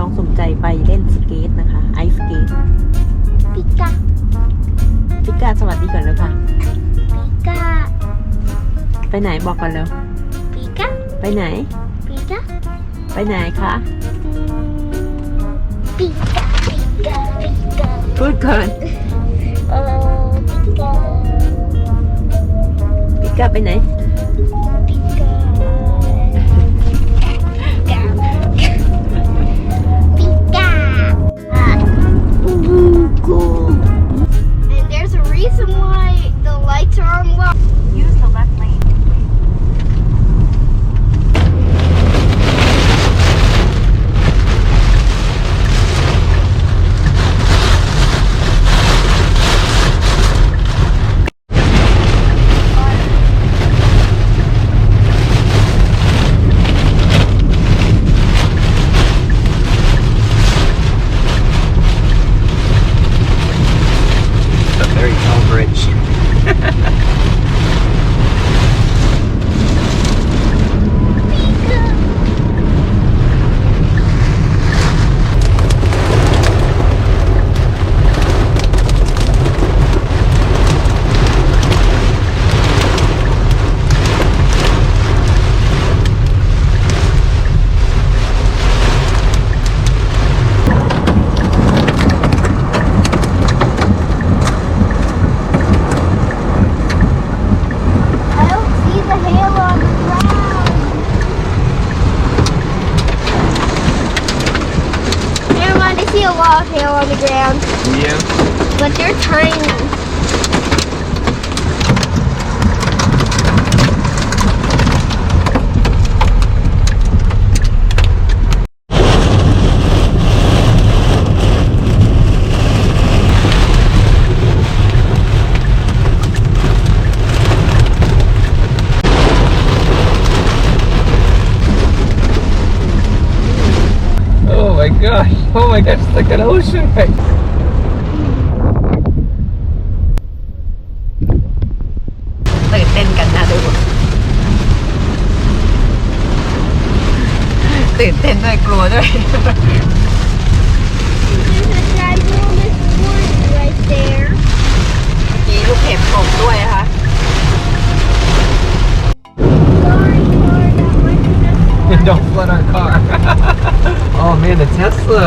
น้องสมใจไปเล่นสเกตนะคะไอซ์สเกตปิกาสวัสดีก่อนแล้วค่ะปิกาไปไหนบอกก่อนแล้วปิกาไปไหนปิกาไปไหนคะปิกาพูดก่อนปิกาไปไหนปิกาAnd there's a reason why the lights are on low. Use the left lane. A very tall bridge. I don't see the hail on the ground. Never mind, I see a lot of hail on the ground, Yeah. but they're tiny. Oh my gosh. Oh my gosh, it's like an ocean right. ตื่นเต้นกันนะดูตื่นเต้นด้วยกลัวด้วย There's a ginormous wood right there. มีลูกเห็บตกด้วยนะคะ Sorry for not letting us. Don't flood our car. Oh man, the Tesla.